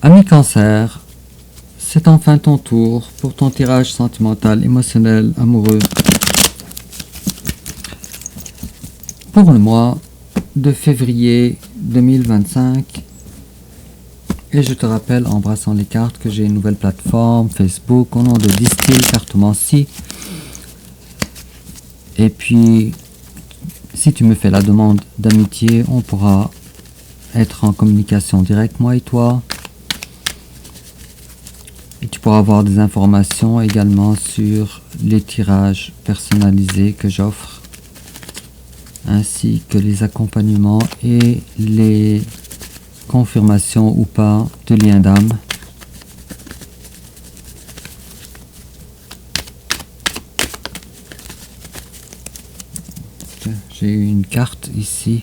Ami Cancer, c'est enfin ton tour pour ton tirage sentimental, émotionnel, amoureux. Pour le mois de février 2025. Et je te rappelle, en embrassant les cartes, que j'ai une nouvelle plateforme, Facebook, au nom de Distill Cartomancie. Et puis, si tu me fais la demande d'amitié, on pourra être en communication directe, moi et toi. Et tu pourras avoir des informations également sur les tirages personnalisés que j'offre, ainsi que les accompagnements et les confirmations ou pas de liens d'âme. J'ai eu une carte ici,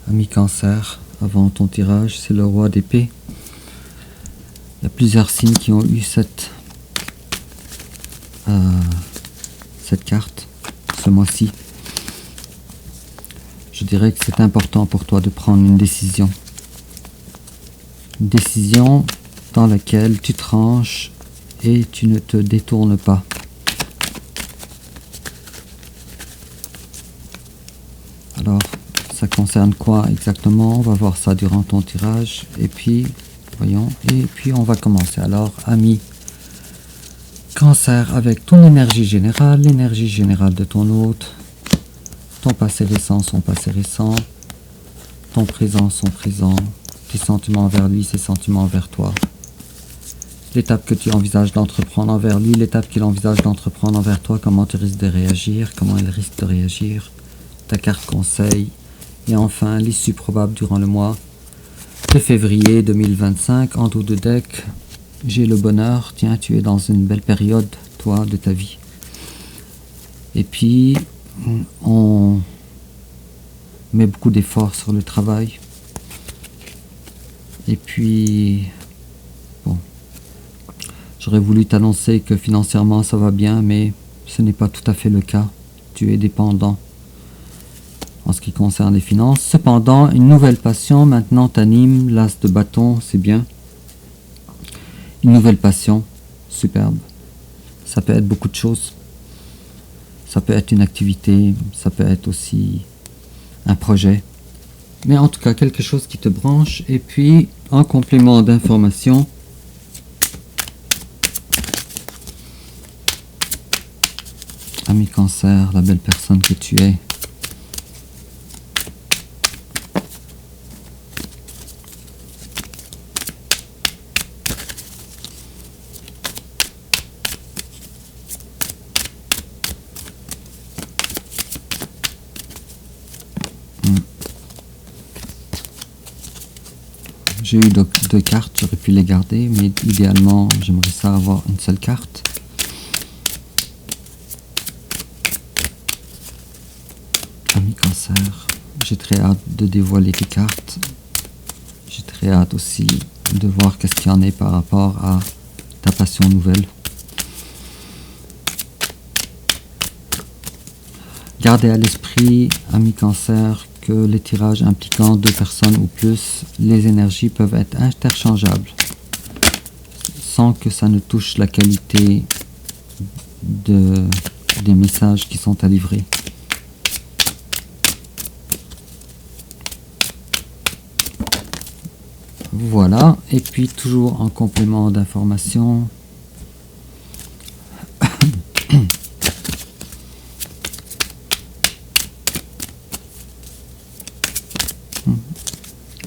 ami Cancer, avant ton tirage, c'est le roi d'épée. Il y a plusieurs signes qui ont eu cette carte ce mois-ci. Je dirais que c'est important pour toi de prendre une décision. Une décision dans laquelle tu tranches et tu ne te détournes pas. Alors, ça concerne quoi exactement? On va voir ça durant ton tirage. Et puis, voyons, et puis on va commencer. Alors, ami Cancer, avec ton énergie générale, l'énergie générale de ton hôte, ton passé récent, son passé récent, ton présent, son présent, tes sentiments envers lui, ses sentiments envers toi, l'étape que tu envisages d'entreprendre envers lui, l'étape qu'il envisage d'entreprendre envers toi, comment tu risques de réagir, comment il risque de réagir, ta carte conseil, et enfin l'issue probable durant le mois de février 2025. En dos de deck, j'ai le bonheur. Tiens, tu es dans une belle période, toi, de ta vie. Et puis, on met beaucoup d'efforts sur le travail. Et puis, bon, j'aurais voulu t'annoncer que financièrement ça va bien, mais ce n'est pas tout à fait le cas. Tu es dépendant en ce qui concerne les finances. Cependant, une nouvelle passion maintenant t'anime, l'as de bâton, c'est bien. Une nouvelle passion, superbe. Ça peut être beaucoup de choses. Ça peut être une activité, ça peut être aussi un projet. Mais en tout cas, quelque chose qui te branche. Et puis, en complément d'information, ami Cancer, la belle personne que tu es, j'ai eu deux cartes, j'aurais pu les garder, mais idéalement, j'aimerais ça avoir une seule carte. Ami Cancer, j'ai très hâte de dévoiler tes cartes. J'ai très hâte aussi de voir qu'est-ce qu'il y en est par rapport à ta passion nouvelle. Gardez à l'esprit, ami Cancer, que les tirages impliquant 2 personnes ou plus, les énergies peuvent être interchangeables sans que ça ne touche la qualité des messages qui sont à livrer. Voilà, et puis toujours en complément d'information,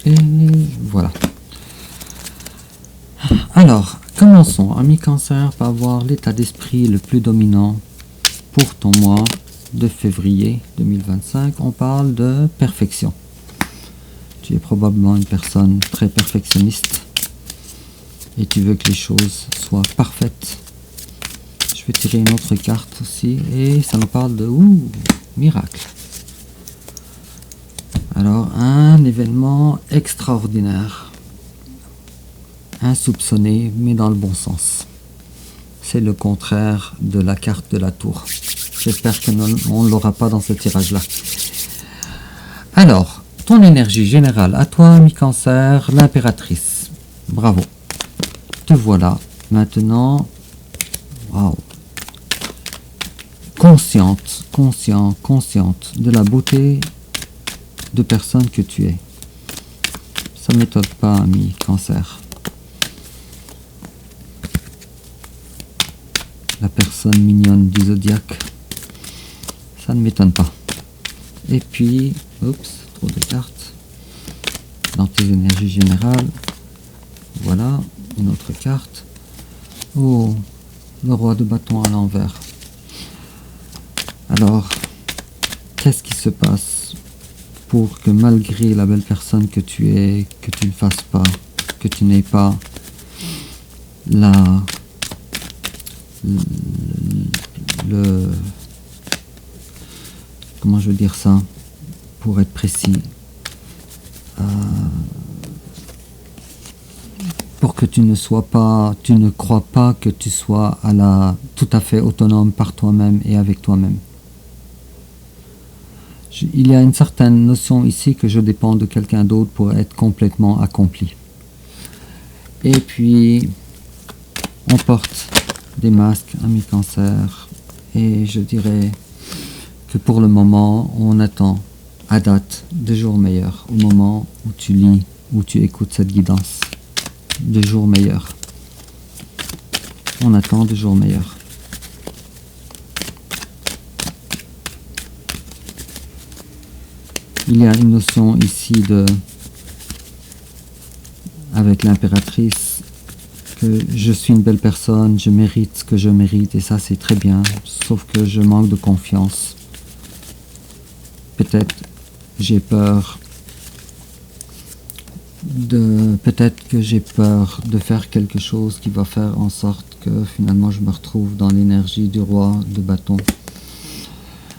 et voilà. Alors, commençons, ami Cancer, par voir l'état d'esprit le plus dominant pour ton mois de février 2025. On parle de perfection. Tu es probablement une personne très perfectionniste et tu veux que les choses soient parfaites. Je vais tirer une autre carte aussi et ça nous parle de miracle. Alors, un événement extraordinaire, insoupçonné, mais dans le bon sens. C'est le contraire de la carte de la tour. J'espère qu'on ne l'aura pas dans ce tirage-là. Alors, ton énergie générale à toi, mi-cancer, l'impératrice. Bravo. te voilà maintenant, waouh, consciente de la beauté de personne que tu es. Ça ne m'étonne pas, ami Cancer. La personne mignonne du zodiaque, ça ne m'étonne pas. Et puis, oups, trop de cartes. Dans tes énergies générales, voilà, une autre carte. Oh, le roi de bâton à l'envers. Alors, qu'est-ce qui se passe pour que malgré la belle personne que tu es, que tu ne fasses pas, que tu n'aies pas comment je veux dire ça, pour être précis, pour que tu ne crois pas que tu sois tout à fait autonome par toi-même et avec toi-même. Il y a une certaine notion ici que je dépends de quelqu'un d'autre pour être complètement accompli. Et puis, on porte des masques, ami Cancer, et je dirais que pour le moment, on attend à date de jours meilleurs, au moment où tu lis, où tu écoutes cette guidance, de jours meilleurs. On attend de jours meilleurs. Il y a une notion ici avec l'impératrice, que je suis une belle personne, je mérite ce que je mérite, et ça c'est très bien, sauf que je manque de confiance. Peut-être que j'ai peur de faire quelque chose qui va faire en sorte que finalement je me retrouve dans l'énergie du roi de bâton.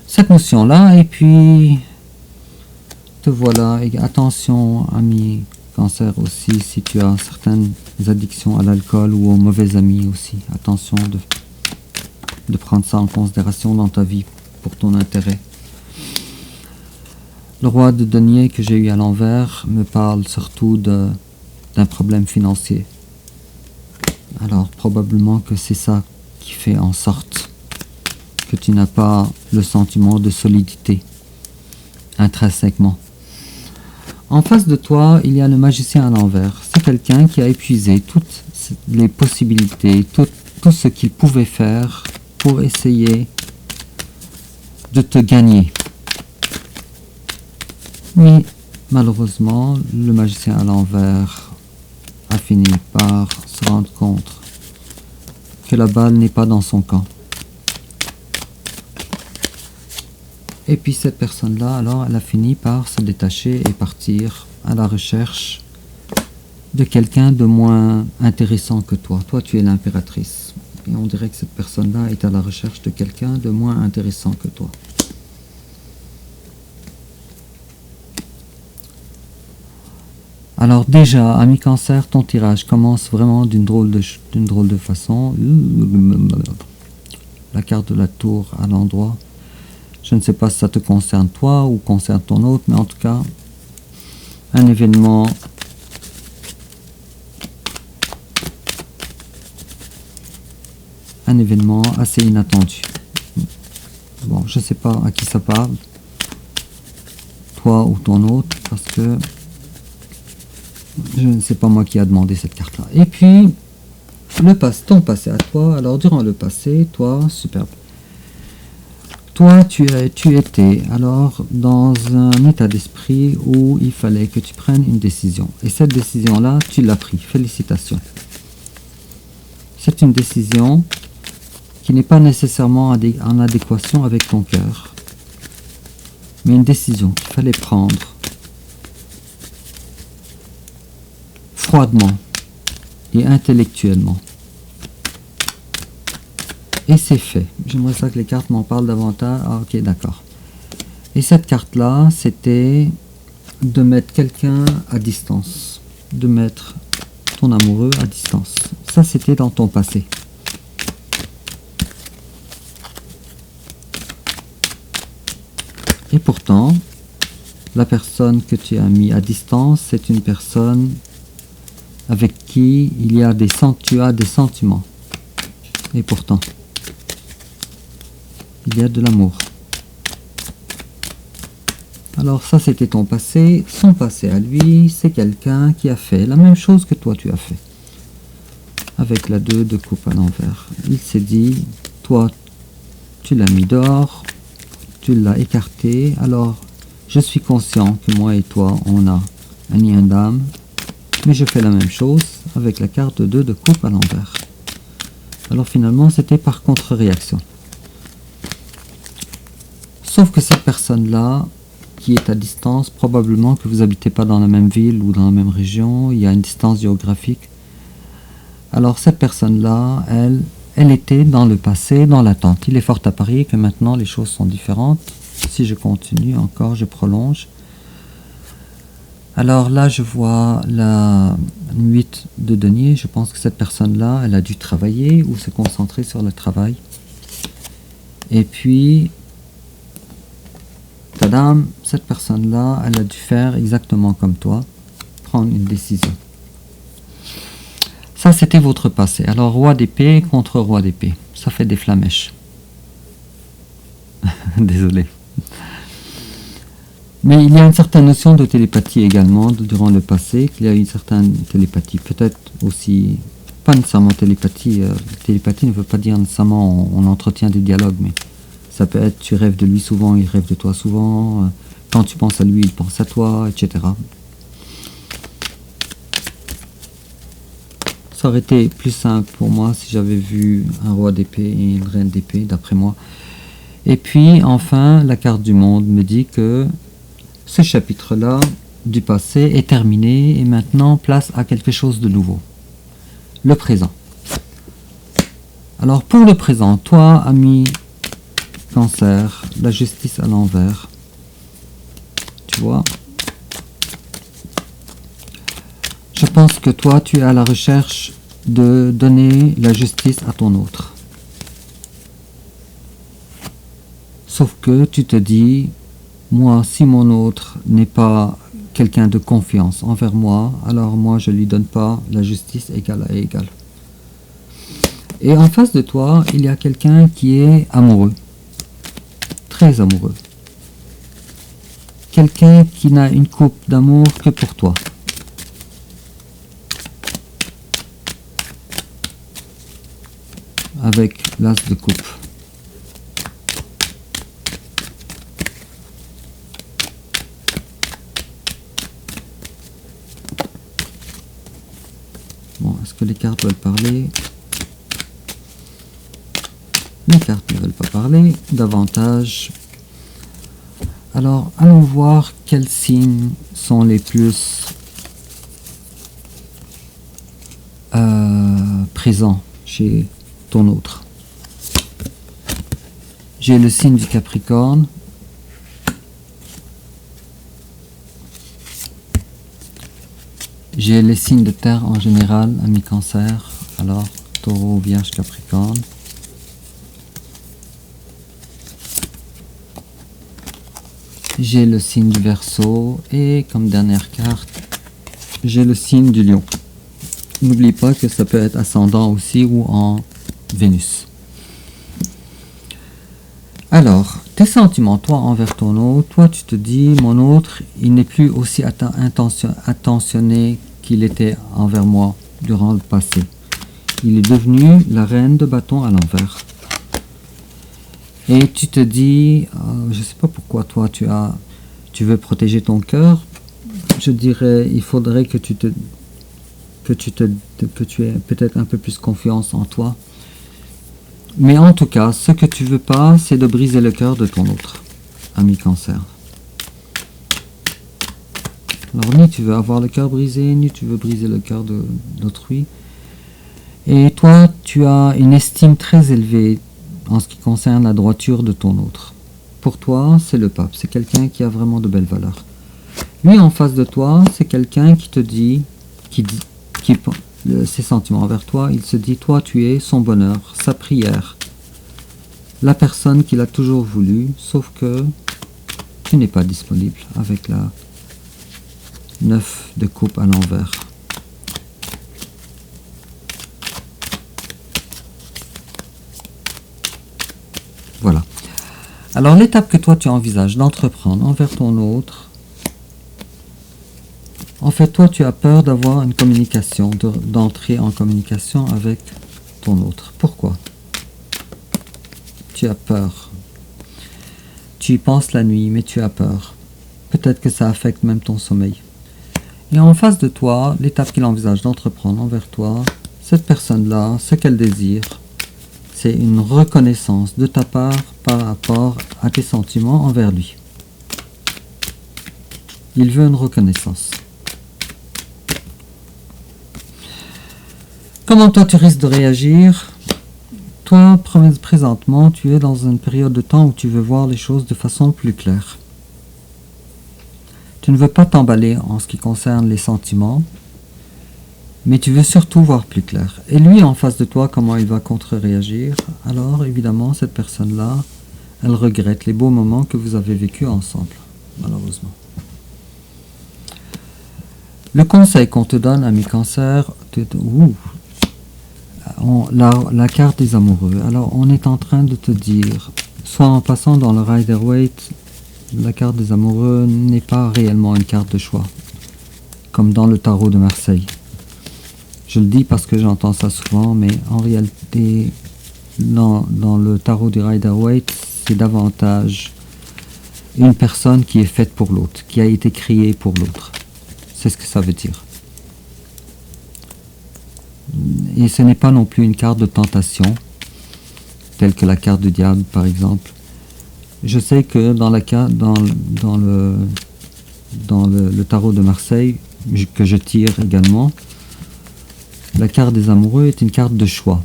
Cette notion-là, et puis te voilà, et attention ami Cancer aussi, si tu as certaines addictions à l'alcool ou aux mauvais amis aussi, attention de prendre ça en considération dans ta vie pour ton intérêt. Le roi de denier que j'ai eu à l'envers me parle surtout d'un problème financier. Alors probablement que c'est ça qui fait en sorte que tu n'as pas le sentiment de solidité intrinsèquement. En face de toi, il y a le magicien à l'envers. C'est quelqu'un qui a épuisé toutes les possibilités, tout ce qu'il pouvait faire pour essayer de te gagner. Mais malheureusement, le magicien à l'envers a fini par se rendre compte que la balle n'est pas dans son camp. Et puis cette personne-là, alors, elle a fini par se détacher et partir à la recherche de quelqu'un de moins intéressant que toi. Toi, tu es l'impératrice. Et on dirait que cette personne-là est à la recherche de quelqu'un de moins intéressant que toi. Alors déjà, ami Cancer, ton tirage commence vraiment d'une drôle de façon. La carte de la tour à l'endroit. Je ne sais pas si ça te concerne toi ou concerne ton autre, mais en tout cas, un événement assez inattendu. Bon, je ne sais pas à qui ça parle, toi ou ton autre, parce que je ne sais pas moi qui a demandé cette carte-là. Et puis, ton passé à toi. Alors, durant le passé, toi, superbe. Toi, tu étais alors dans un état d'esprit où il fallait que tu prennes une décision. Et cette décision-là, tu l'as prise. Félicitations. C'est une décision qui n'est pas nécessairement en adéquation avec ton cœur, mais une décision qu'il fallait prendre froidement et intellectuellement. Et c'est fait. J'aimerais ça que les cartes m'en parlent davantage. Ah, ok, d'accord. Et cette carte-là, c'était de mettre quelqu'un à distance. De mettre ton amoureux à distance. Ça, c'était dans ton passé. Et pourtant, la personne que tu as mis à distance, c'est une personne avec qui tu as des sentiments. Et pourtant, il y a de l'amour. Alors ça, c'était ton passé. Son passé à lui, c'est quelqu'un qui a fait la même chose que toi tu as fait. Avec la 2 de coupe à l'envers. Il s'est dit, toi, tu l'as mis dehors, tu l'as écarté, alors je suis conscient que moi et toi, on a un lien d'âme, mais je fais la même chose avec la carte 2 de coupe à l'envers. Alors finalement, c'était par contre-réaction. Sauf que cette personne-là, qui est à distance, probablement que vous n'habitez pas dans la même ville ou dans la même région, il y a une distance géographique. Alors cette personne-là, elle était dans le passé, dans l'attente. Il est fort à parier que maintenant les choses sont différentes. Si je continue encore, je prolonge. Alors là, je vois la 8 de denier. Je pense que cette personne-là, elle a dû travailler ou se concentrer sur le travail. Et puis, tadam, cette personne-là, elle a dû faire exactement comme toi, prendre une décision. Ça, c'était votre passé. Alors, roi d'épée contre roi d'épée. Ça fait des flamèches. Désolé. Mais il y a une certaine notion de télépathie également durant le passé, qu'il y a une certaine télépathie. Peut-être aussi, pas nécessairement télépathie. Télépathie ne veut pas dire nécessairement on entretient des dialogues, mais ça peut être tu rêves de lui souvent, il rêve de toi souvent. Quand tu penses à lui, il pense à toi, etc. Ça aurait été plus simple pour moi si j'avais vu un roi d'épée et une reine d'épée, d'après moi. Et puis, enfin, la carte du monde me dit que ce chapitre-là du passé est terminé et maintenant place à quelque chose de nouveau. Le présent. Alors, pour le présent, toi, ami Cancer, la justice à l'envers. Tu vois ? Je pense que toi, tu es à la recherche de donner la justice à ton autre. Sauf que tu te dis, moi, si mon autre n'est pas quelqu'un de confiance envers moi, alors moi, je ne lui donne pas la justice égale à égale. Et en face de toi, il y a quelqu'un qui est amoureux. Très amoureux. Quelqu'un qui n'a une coupe d'amour que pour toi. Avec l'as de coupe. Bon, est-ce que les cartes veulent parler? Les cartes ne veulent pas parler davantage. Alors, allons voir quels signes sont les plus présents chez ton autre. J'ai le signe du Capricorne. J'ai les signes de terre en général, ami Cancer. Alors, Taureau, Vierge, Capricorne. J'ai le signe du Verseau et comme dernière carte, j'ai le signe du Lion. N'oublie pas que ça peut être ascendant aussi ou en Vénus. Alors, tes sentiments, toi envers ton autre, toi tu te dis, mon autre, il n'est plus aussi attentionné qu'il était envers moi durant le passé. Il est devenu la reine de bâton à l'envers. Et tu te dis, je ne sais pas pourquoi toi tu veux protéger ton cœur. Je dirais, il faudrait que tu aies peut-être un peu plus confiance en toi. Mais en tout cas, ce que tu veux pas, c'est de briser le cœur de ton autre, ami Cancer. Alors, ni tu veux avoir le cœur brisé, ni tu veux briser le cœur d'autrui. Et toi, tu as une estime très élevée en ce qui concerne la droiture de ton autre. Pour toi, c'est le pape, c'est quelqu'un qui a vraiment de belles valeurs. Lui, en face de toi, c'est quelqu'un qui te dit, ses sentiments envers toi, il se dit, toi, tu es son bonheur, sa prière, la personne qu'il a toujours voulu, sauf que tu n'es pas disponible avec la 9 de coupe à l'envers. Voilà. Alors l'étape que toi tu envisages d'entreprendre envers ton autre, en fait toi tu as peur d'avoir une communication, d'entrer en communication avec ton autre. Pourquoi? Tu as peur. Tu y penses la nuit, mais tu as peur. Peut-être que ça affecte même ton sommeil. Et en face de toi, l'étape qu'il envisage d'entreprendre envers toi, cette personne-là, ce qu'elle désire, c'est une reconnaissance de ta part par rapport à tes sentiments envers lui. Il veut une reconnaissance. Comment toi tu risques de réagir? Toi, présentement, tu es dans une période de temps où tu veux voir les choses de façon plus claire. Tu ne veux pas t'emballer en ce qui concerne les sentiments, mais tu veux surtout voir plus clair. Et lui, en face de toi, comment il va contre-réagir? Alors, évidemment, cette personne-là, elle regrette les beaux moments que vous avez vécus ensemble, malheureusement. Le conseil qu'on te donne, ami Cancer, la carte des amoureux. Alors, on est en train de te dire, soit en passant dans le Rider-Waite, la carte des amoureux n'est pas réellement une carte de choix, comme dans le tarot de Marseille. Je le dis parce que j'entends ça souvent, mais en réalité, dans le tarot du Rider-Waite, c'est davantage une personne qui est faite pour l'autre, qui a été créée pour l'autre. C'est ce que ça veut dire. Et ce n'est pas non plus une carte de tentation, telle que la carte du diable, par exemple. Je sais que dans le tarot de Marseille, que je tire également, la carte des amoureux est une carte de choix.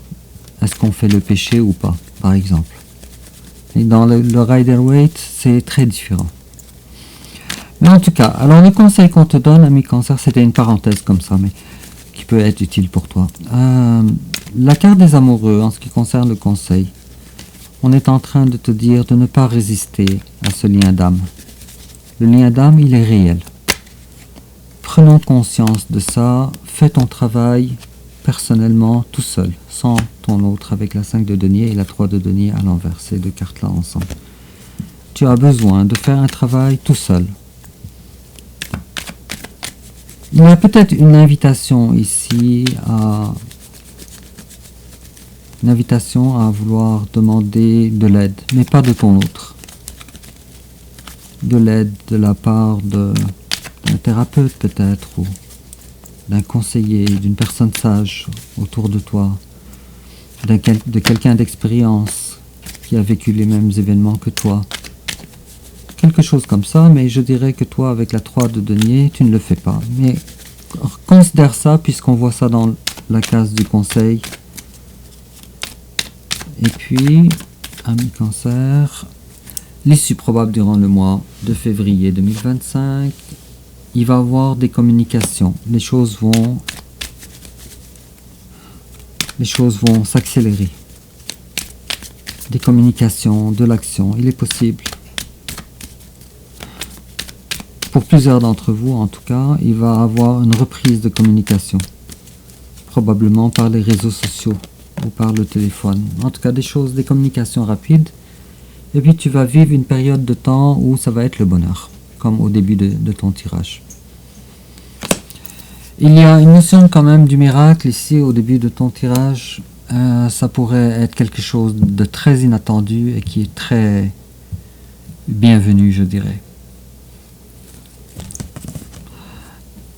Est-ce qu'on fait le péché ou pas, par exemple. Et dans le Rider-Waite, c'est très différent. Mais en tout cas, alors le conseil qu'on te donne, ami Cancer, c'était une parenthèse comme ça, mais qui peut être utile pour toi. La carte des amoureux, en ce qui concerne le conseil, on est en train de te dire de ne pas résister à ce lien d'âme. Le lien d'âme, il est réel. Prenons conscience de ça, fais ton travail personnellement, tout seul, sans ton autre, avec la 5 de denier et la 3 de denier à l'envers, ces deux cartes-là ensemble. Tu as besoin de faire un travail tout seul. Il y a peut-être une invitation ici une invitation à vouloir demander de l'aide, mais pas de ton autre. De l'aide de la part d'un thérapeute peut-être, ou d'un conseiller, d'une personne sage autour de toi, de quelqu'un d'expérience qui a vécu les mêmes événements que toi. Quelque chose comme ça, mais je dirais que toi, avec la 3 de denier, tu ne le fais pas. Mais considère ça, puisqu'on voit ça dans la case du conseil. Et puis, ami Cancer, l'issue probable durant le mois de février 2025, il va y avoir des communications. Les choses vont s'accélérer. Des communications, de l'action, il est possible. Pour plusieurs d'entre vous, en tout cas, il va y avoir une reprise de communication. Probablement par les réseaux sociaux ou par le téléphone. En tout cas, des communications rapides. Et puis tu vas vivre une période de temps où ça va être le bonheur, comme au début de ton tirage. Il y a une notion quand même du miracle ici au début de ton tirage. Ça pourrait être quelque chose de très inattendu et qui est très bienvenu, je dirais.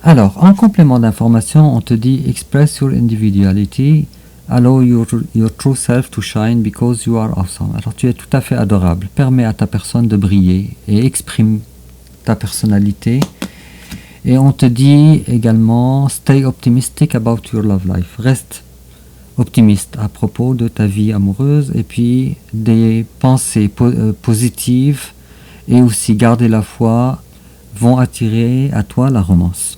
Alors, en complément d'information, on te dit « Express your individuality, allow your true self to shine because you are awesome ». Alors, tu es tout à fait adorable. Permets à ta personne de briller et exprime ta personnalité. Et on te dit également « Stay optimistic about your love life ». Reste optimiste à propos de ta vie amoureuse et puis des pensées positives et aussi garder la foi vont attirer à toi la romance.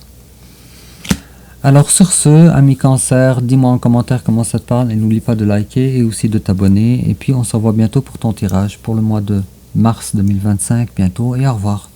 Alors sur ce, ami Cancer, dis-moi en commentaire comment ça te parle et n'oublie pas de liker et aussi de t'abonner. Et puis on se revoit bientôt pour ton tirage pour le mois de mars 2025 bientôt et au revoir.